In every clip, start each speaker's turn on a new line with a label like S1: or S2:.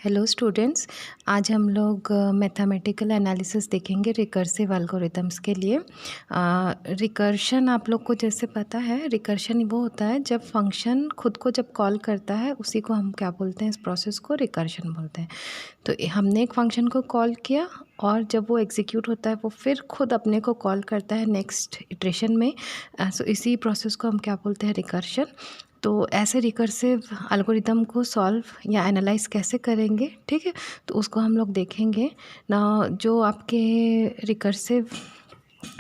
S1: Hello students, आज हम लोग मैथमेटिकल एनालिसिस देखेंगे रिकर्सिव एल्गोरिथम्स के लिए। रिकर्शन आप लोग को जैसे पता है, रिकर्शन वो होता है जब फंक्शन खुद को जब कॉल करता है, उसी को हम क्या बोलते हैं, इस प्रोसेस को रिकर्शन बोलते हैं। तो हमने एक फंक्शन को कॉल किया और जब वो एग्जीक्यूट होता है वो फिर खुद अपने को कॉल करता है नेक्स्ट इटरेशन में। सो इसी प्रोसेस को हम क्या बोलते हैं, रिकर्शन। तो ऐसे रिकर्सिव एल्गोरिदम को सॉल्व या एनालाइज कैसे करेंगे, ठीक है, तो उसको हम लोग देखेंगे ना। जो आपके रिकर्सिव,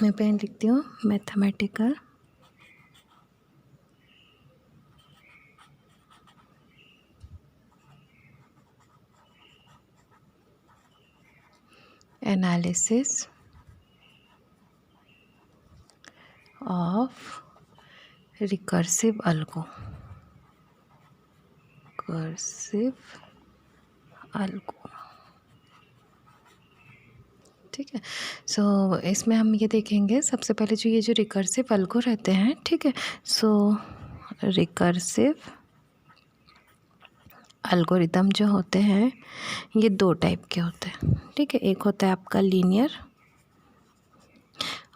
S1: मैं पेन लिखती हूँ, mathematical analysis of recursive algo, ठीक है। सो इसमें हम ये देखेंगे सबसे पहले जो ये जो रिकर्सिव एल्गो रहते हैं, ठीक है। सो रिकर्सिव एल्गोरिदम जो होते हैं ये दो टाइप के होते हैं, ठीक है। एक होता है आपका लीनियर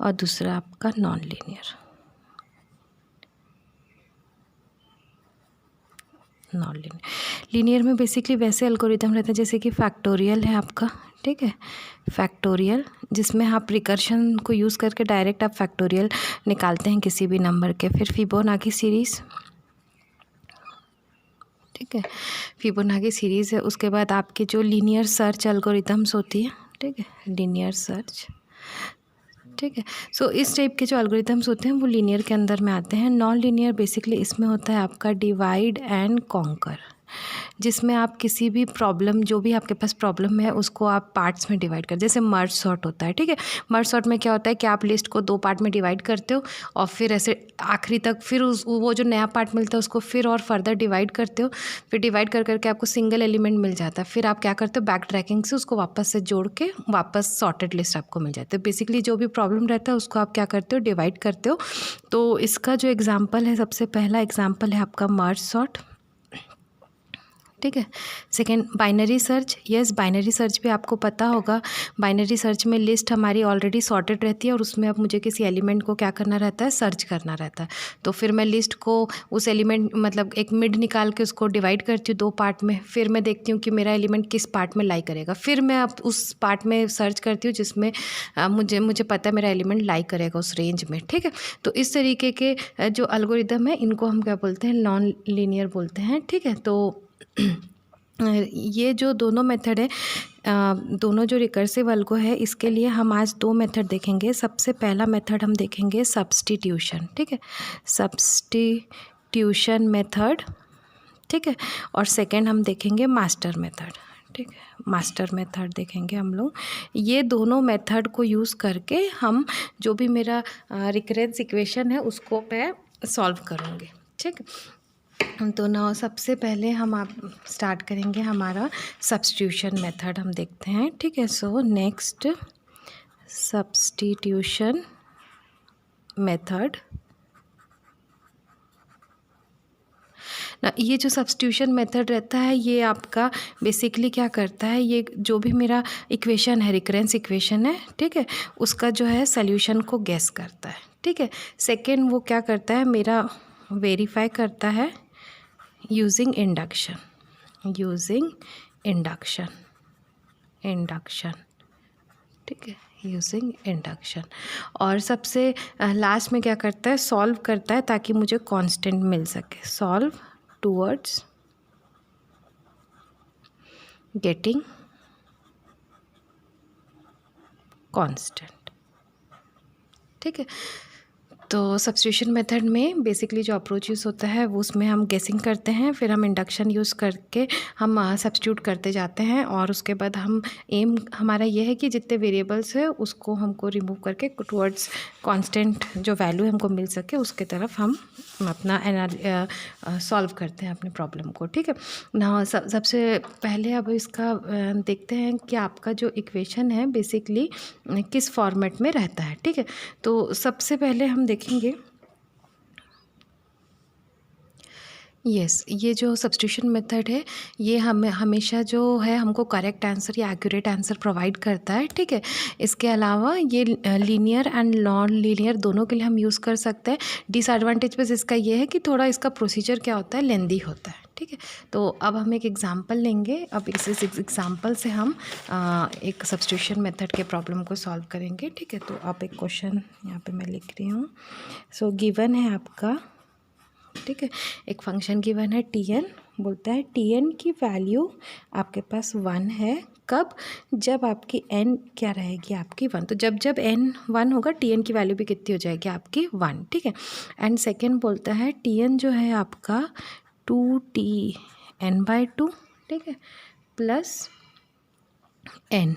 S1: और दूसरा आपका नॉन लीनियर। लीनियर में बेसिकली वैसे एल्गोरिदम रहते हैं जैसे कि फैक्टोरियल है आपका, ठीक है, फैक्टोरियल, जिसमें आप रिकर्शन को यूज़ करके डायरेक्ट आप फैक्टोरियल निकालते हैं किसी भी नंबर के। फिर फिबोनाची सीरीज़, ठीक है, फिबोनाची सीरीज़ है। उसके बाद आपके जो लीनियर सर्च एल्गोरिदम्स होती है, ठीक है, लीनियर सर्च, ठीक है। सो इस टाइप के जो एल्गोरिदम्स होते हैं वो लीनियर के अंदर में आते हैं। नॉन लीनियर बेसिकली इसमें होता है आपका डिवाइड एंड कॉन्कर, जिसमें आप किसी भी प्रॉब्लम, जो भी आपके पास प्रॉब्लम है, उसको आप पार्ट्स में डिवाइड कर, जैसे मर्ज सॉर्ट होता है, ठीक है। मर्ज सॉर्ट में क्या होता है कि आप लिस्ट को दो पार्ट में डिवाइड करते हो और फिर ऐसे आखिरी तक फिर वो जो नया पार्ट मिलता है उसको फिर और फर्दर डिवाइड करते हो। फिर डिवाइड कर करके आपको सिंगल एलिमेंट मिल जाता है। फिर आप क्या करते हो, बैक ट्रैकिंग से उसको वापस से जोड़ के वापस सॉर्टेड लिस्ट आपको मिल जाती है। बेसिकली जो भी प्रॉब्लम रहता है उसको आप क्या करते हो, डिवाइड करते हो। तो इसका जो एग्जाम्पल है, सबसे पहला एग्जाम्पल है आपका मर्ज सॉर्ट, ठीक है। Second binary search, yes, binary search भी आपको पता होगा। बाइनरी सर्च में लिस्ट हमारी ऑलरेडी सॉर्टेड रहती है और उसमें अब मुझे किसी एलिमेंट को क्या करना रहता है, सर्च करना रहता है। तो फिर मैं लिस्ट को उस एलिमेंट, मतलब एक मिड निकाल के उसको डिवाइड करती हूँ दो पार्ट में। फिर मैं देखती हूँ कि मेरा एलिमेंट किस पार्ट में लाई करेगा। फिर मैं अब उस पार्ट में सर्च करती हूँ जिसमें मुझे पता है मेरा एलिमेंट लाई करेगा उस रेंज में, ठीक है। तो इस तरीके के जो एल्गोरिदम है इनको हम क्या बोलते हैं, नॉन लीनियर बोलते हैं, ठीक है। तो ये जो दोनों मेथड है, दोनों जो रिकर्सिव एल्गो है, इसके लिए हम आज दो मेथड देखेंगे। सबसे पहला मेथड हम देखेंगे सब्स्टिट्यूशन, ठीक है, सब्स्टिट्यूशन मेथड, ठीक है। और सेकंड हम देखेंगे मास्टर मेथड, ठीक है, मास्टर मेथड देखेंगे हम लोग। ये दोनों मेथड को यूज़ करके हम जो भी मेरा रिकरेंस इक्वेशन है उसको मैं सॉल्व करूँगी, ठीक है। तो ना सबसे पहले हम आप स्टार्ट करेंगे हमारा सब्स्टिट्यूशन मेथड, हम देखते हैं, ठीक है। सो नेक्स्ट सब्स्टिट्यूशन मेथड ना, ये जो सब्स्टिट्यूशन मेथड रहता है ये आपका बेसिकली क्या करता है, ये जो भी मेरा इक्वेशन है, रिकरेंस इक्वेशन है, ठीक है, उसका जो है सल्यूशन को गेस करता है, ठीक है। सेकेंड वो क्या करता है, मेरा वेरीफाई करता है यूजिंग इंडक्शन, ठीक है, यूजिंग इंडक्शन। और सबसे लास्ट में क्या करता है, सॉल्व करता है ताकि मुझे कांस्टेंट मिल सके, सॉल्व टूवर्ड्स गेटिंग कांस्टेंट, ठीक है। तो सब्स्टिट्यूशन मेथड में बेसिकली जो अप्रोच यूज़ होता है वो उसमें हम गेसिंग करते हैं, फिर हम इंडक्शन यूज़ करके हम सब्स्टिट्यूट करते जाते हैं और उसके बाद हम एम हमारा ये है कि जितने वेरिएबल्स है उसको हमको रिमूव करके टुवर्ड्स कांस्टेंट जो वैल्यू हमको मिल सके उसके तरफ हम अपना सॉल्व करते हैं अपने प्रॉब्लम को, ठीक है ना। सबसे पहले अब इसका देखते हैं कि आपका जो इक्वेशन है बेसिकली किस फॉर्मेट में रहता है, ठीक है। तो सबसे पहले हम देखेंगे यस, ये जो सब्स्टिट्यूशन मेथड है ये हमें हमेशा जो है हमको करेक्ट आंसर या एक्यूरेट आंसर प्रोवाइड करता है, ठीक है। इसके अलावा ये लीनियर एंड नॉन लीनियर दोनों के लिए हम यूज़ कर सकते हैं। डिसएडवांटेज बस इसका ये है कि थोड़ा इसका प्रोसीजर क्या होता है, लेंदी होता है, ठीक है। तो अब हम एक एग्जांपल लेंगे। अब इस एग्जांपल से हम एक सब्स्टिट्यूशन मेथड के प्रॉब्लम को सॉल्व करेंगे, ठीक है। तो आप एक क्वेश्चन यहाँ पे मैं लिख रही हूँ। सो गिवन है आपका, ठीक है, एक फंक्शन गिवन है टी एन। बोलता है टी एन की वैल्यू आपके पास 1 है। कब? जब आपकी एन क्या रहेगी, आपकी 1। तो जब जब एन 1 होगा टी एन की वैल्यू भी कितनी हो जाएगी, आपकी 1, ठीक है। एंड सेकेंड बोलता है टी एन जो है आपका 2t n/2, ठीक है, प्लस एन,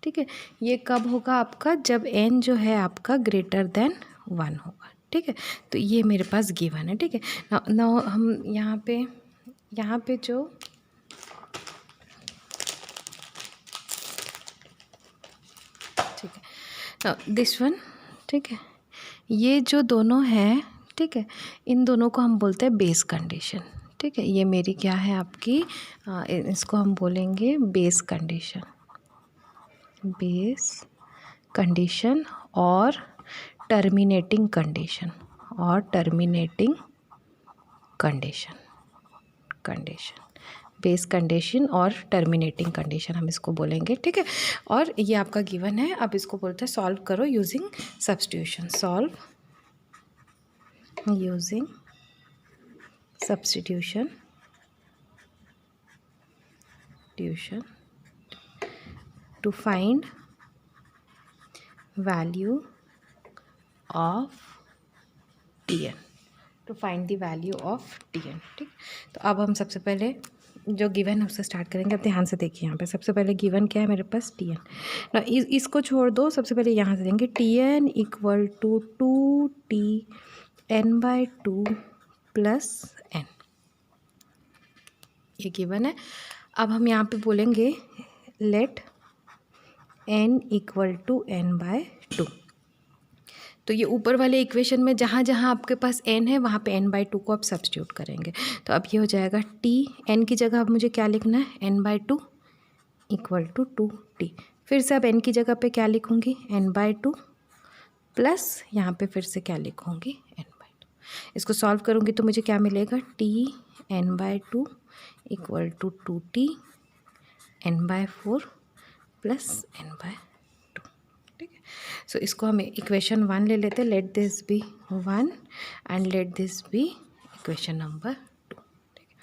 S1: ठीक है। ये कब होगा आपका? जब एन जो है आपका ग्रेटर देन 1 होगा, ठीक है। तो ये मेरे पास गिवन है, ठीक है। ना हम यहाँ पे जो ठीक है दिस वन, ठीक है, ये जो दोनों हैं, ठीक है, इन दोनों को हम बोलते हैं बेस कंडीशन, ठीक है। ये मेरी क्या है आपकी, इसको हम बोलेंगे बेस कंडीशन, बेस कंडीशन और टर्मिनेटिंग कंडीशन, और टर्मिनेटिंग कंडीशन, बेस कंडीशन और टर्मिनेटिंग कंडीशन हम इसको बोलेंगे, ठीक है। और ये आपका गिवन है। अब इसको बोलते हैं सॉल्व करो using substitution. Solve using substitution to find value of T N, to find the value of T N, ठीक। तो अब हम सबसे पहले जो गिवन है उससे स्टार्ट करेंगे। अब ध्यान से देखिए, यहाँ पे सबसे पहले गिवन क्या है मेरे पास, टी एन ना। इसको छोड़ दो, सबसे पहले यहाँ से देंगे T N equal to 2t n/2 plus N, ये गिवन है। अब हम यहाँ पे बोलेंगे late n equal to n/2। तो ये ऊपर वाले इक्वेशन में जहाँ जहाँ आपके पास n है वहाँ पे n/2 को आप सब्स्टिट्यूट करेंगे। तो अब ये हो जाएगा t, n की जगह अब मुझे क्या लिखना है, n/2 इक्वल टू 2t। फिर से अब n की जगह पे क्या लिखूँगी, n/2 प्लस यहाँ पे फिर से क्या लिखूँगी, n/2। इसको सॉल्व करूँगी तो मुझे क्या मिलेगा, t n/2 equal to 2t n/4 plus n/2, ठीक है। सो इसको हम इक्वेशन 1 ले लेते हैं। Let this be 1 and let this be equation number 2, ठीक है।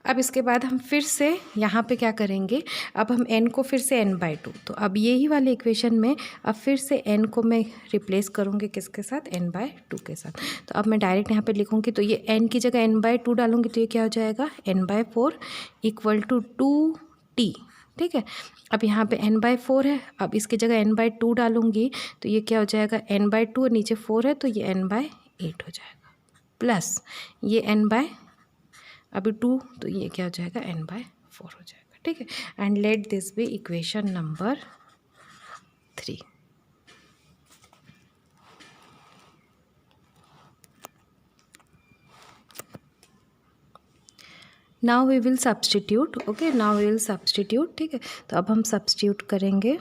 S1: अब इसके बाद हम फिर से यहाँ पे क्या करेंगे, अब हम n को फिर से n/2, तो अब यही वाले इक्वेशन में अब फिर से n को मैं रिप्लेस करूँगी किसके साथ, n/2 के साथ। तो अब मैं डायरेक्ट यहाँ पे लिखूँगी, तो ये n की जगह n/2 डालूँगी तो ये क्या हो जाएगा, n/4 इक्वल टू 2t, ठीक है। अब यहाँ पे n/4 है, अब इसकी जगह n/2 डालूँगी तो ये क्या हो जाएगा, n/2 और नीचे 4 है तो ये n/8 हो जाएगा, प्लस ये अभी 2 तो ये क्या हो जाएगा, n/4 हो जाएगा, ठीक है। And let this be equation number 3। Now we will substitute, okay, now we will substitute, ठीक है। तो अब हम सब्स्टिट्यूट करेंगे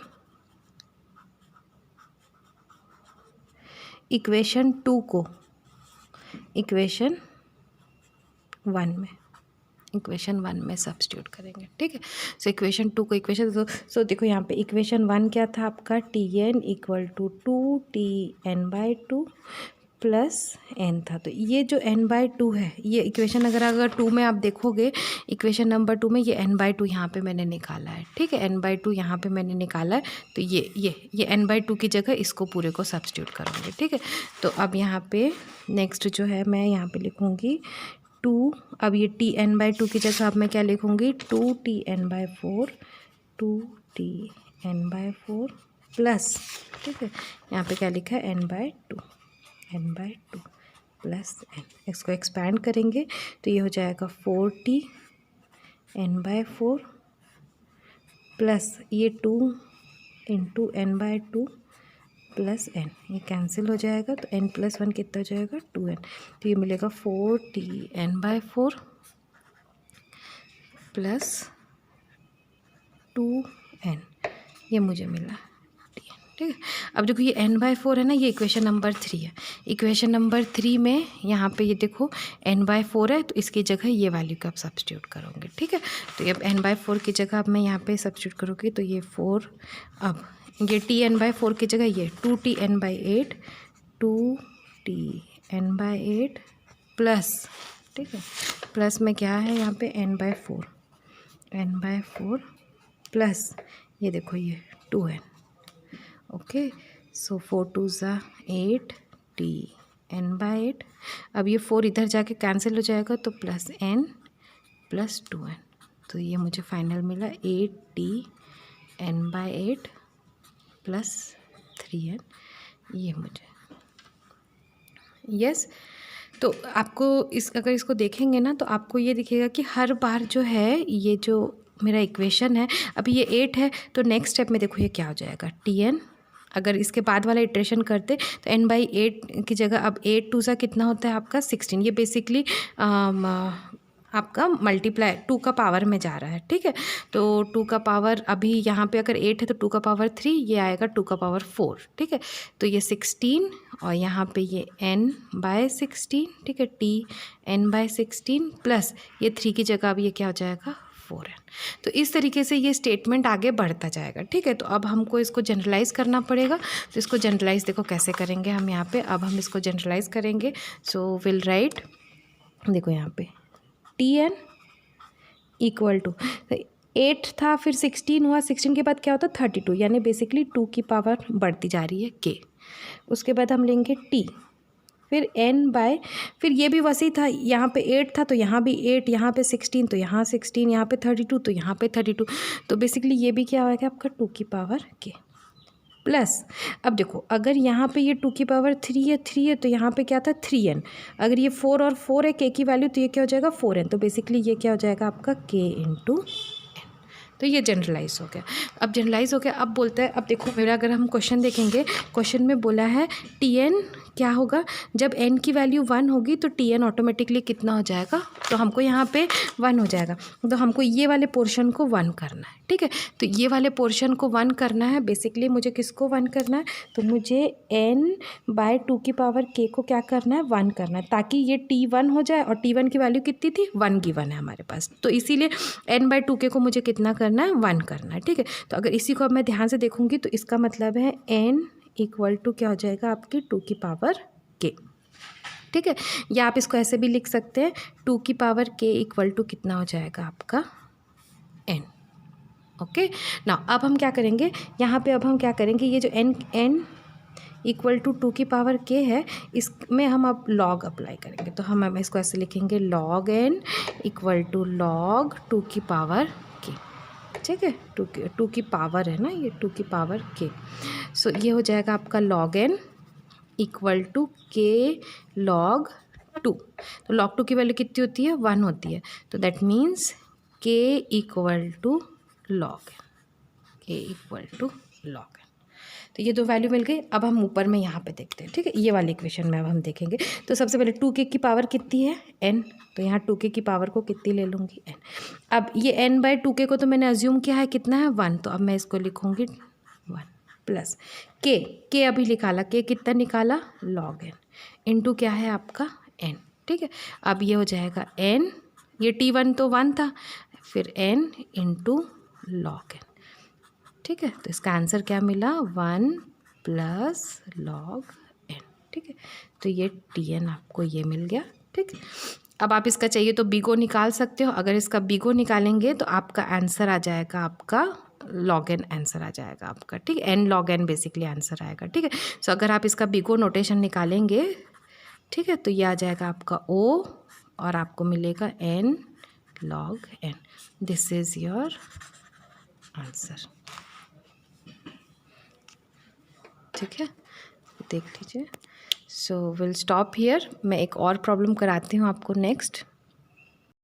S1: इक्वेशन 2 को इक्वेशन 1 में सब्स्टिट्यूट करेंगे, ठीक है। सो इक्वेशन 2 को इक्वेशन सो देखो यहाँ पे इक्वेशन 1 क्या था आपका, T N equal to 2t n/2 plus n था। तो ये जो n/2 है, ये इक्वेशन अगर 2 में आप देखोगे, इक्वेशन नंबर 2 में ये n/2 यहाँ पे मैंने निकाला है, ठीक है, n/2 यहाँ पे मैंने निकाला है। तो ये n/2 की जगह इसको पूरे को सब्स्टिट्यूट करूँगी, ठीक है। तो अब यहाँ पे नेक्स्ट जो है मैं यहाँ पे लिखूँगी 2, अब ये t n/2 की जगह अब मैं क्या लिखूँगी, 2t n/4 प्लस, ठीक है, यहाँ पे क्या लिखा है, n/2 प्लस n। इसको एक्सपैंड करेंगे तो ये हो जाएगा 4t n/4 प्लस ये 2 इंटू n/2 प्लस एन, ये कैंसिल हो जाएगा तो n प्लस 1 कितना हो जाएगा 2n, तो ये मिलेगा 4Tn/4 प्लस 2n, ये मुझे मिला ठीक है। अब देखो ये n/4 है ना, ये इक्वेशन नंबर 3 है। इक्वेशन नंबर 3 में यहाँ पे ये देखो n/4 है, तो इसकी जगह ये वैल्यू का आप सब्स्टिट्यूट करोगे ठीक है। तो ये अब n/4 की जगह अब मैं यहाँ पे सब्स्टिट्यूट करूँगी तो ये 4, अब ये Tn/4 की जगह ये 2Tn/8 2Tn/8 प्लस ठीक है, प्लस में क्या है यहाँ पे n/4 प्लस ये देखो ये 2n, ओके। सो 4 2 ज़ा 8 Tn/8, अब ये 4 इधर जाके कैंसिल हो जाएगा तो प्लस n प्लस 2n, तो ये मुझे फाइनल मिला 8 Tn/8 प्लस 3n, ये मुझे यस। तो आपको अगर इसको देखेंगे ना तो आपको ये दिखेगा कि हर बार जो है ये जो मेरा इक्वेशन है, अभी ये 8 है तो नेक्स्ट स्टेप में देखो ये क्या हो जाएगा Tn, अगर इसके बाद वाला इटरेशन करते तो n/8 की जगह अब 8 2 सा कितना होता है आपका 16, ये बेसिकली आपका मल्टीप्लाई 2 का पावर में जा रहा है ठीक है। तो 2 का पावर अभी यहाँ पे अगर 8 है तो 2 का पावर 3, ये आएगा 2 का पावर 4 ठीक है। तो ये 16 और यहाँ पे ये n/16 ठीक है, Tn/16 प्लस ये 3 की जगह अब ये क्या हो जाएगा 4n। तो इस तरीके से ये स्टेटमेंट आगे बढ़ता जाएगा ठीक है। तो अब हमको इसको जनरलाइज़ करना पड़ेगा, तो इसको जनरलाइज़ देखो कैसे करेंगे हम यहाँ पे, अब हम इसको जनरलाइज़ करेंगे। सो विल राइट, देखो यहाँ पे Tn इक्वल टू 8 था, फिर 16 हुआ, 16 के बाद क्या होता है 32, यानी बेसिकली 2 की पावर बढ़ती जा रही है k। उसके बाद हम लेंगे t, फिर n/, फिर ये भी वैसे ही था, यहाँ पे 8 था तो यहाँ भी 8, यहाँ पे 16 तो यहाँ 16, यहाँ पे 32 तो यहाँ पे 32, तो बेसिकली ये भी क्या होगा आपका 2 की पावर k प्लस। अब देखो अगर यहाँ पे ये 2 की पावर 3 है तो यहाँ पे क्या था 3n, अगर ये 4 और 4 है k की वैल्यू तो ये क्या हो जाएगा 4n, तो बेसिकली ये क्या हो जाएगा आपका k इंटू n। तो ये जनरलाइज हो गया। अब जनरलाइज हो गया, अब बोलता है, अब देखो मेरा अगर हम क्वेश्चन देखेंगे, क्वेश्चन में बोला है Tn क्या होगा जब n की वैल्यू 1 होगी तो Tn ऑटोमेटिकली कितना हो जाएगा, तो हमको यहाँ पे 1 हो जाएगा, तो हमको ये वाले पोर्शन को 1 करना है ठीक है। तो ये वाले पोर्शन को 1 करना है, बेसिकली मुझे किसको 1 करना है, तो मुझे n/2 की पावर k को क्या करना है 1 करना है, ताकि ये T1 हो जाए, और T1 की वैल्यू कितनी थी 1 गिवन है हमारे पास, तो इसीलिए n/2k को मुझे कितना करना है 1 करना है ठीक है। तो अगर इसी को अब मैं ध्यान से देखूंगी तो इसका मतलब है n इक्वल टू क्या हो जाएगा आपकी 2 की पावर k ठीक है, या आप इसको ऐसे भी लिख सकते हैं 2 की पावर k इक्वल टू कितना हो जाएगा आपका n, ओके ना। अब हम क्या करेंगे यहाँ पे, अब हम क्या करेंगे, ये जो n इक्वल टू 2 की पावर k है, इसमें हम अब लॉग अप्लाई करेंगे, तो हम इसको ऐसे लिखेंगे log n equal to log 2 की पावर k ठीक है। 2 की पावर है ना, ये 2 की पावर k, सो ये हो जाएगा आपका log n equal to k log 2, तो log 2 की वैल्यू कितनी होती है 1 होती है, तो that means k equal to log n, k equal to log n। तो ये 2 वैल्यू मिल गई। अब हम ऊपर में यहाँ पे देखते हैं ठीक है, ये वाली इक्वेशन में अब हम देखेंगे। तो सबसे पहले 2k की पावर कितनी है n, तो यहाँ 2k की पावर को कितनी ले लूँगी n। अब ये n/2k को तो मैंने अज्यूम किया है कितना है 1, तो अब मैं इसको लिखूँगी 1 प्लस k अभी निकाला, k कितना निकाला log n इंटू क्या है आपका n ठीक है। अब ये हो जाएगा n, ये T1 तो 1 था, फिर n इंटू log n ठीक है। तो इसका आंसर क्या मिला 1 प्लस log n ठीक है। तो ये Tn आपको ये मिल गया ठीक है। अब आप इसका चाहिए तो बीगो निकाल सकते हो, अगर इसका बीगो निकालेंगे तो आपका आंसर आ जाएगा आपका log n आंसर आ जाएगा आपका ठीक है, n log n basically answer आएगा ठीक है। सो अगर आप इसका बीगो नोटेशन निकालेंगे ठीक है, तो ये आ जाएगा आपका O और आपको मिलेगा n log n, this is your answer ठीक है, देख लीजिए। सो विल स्टॉप हियर, मैं एक और प्रॉब्लम कराती हूँ आपको नेक्स्ट।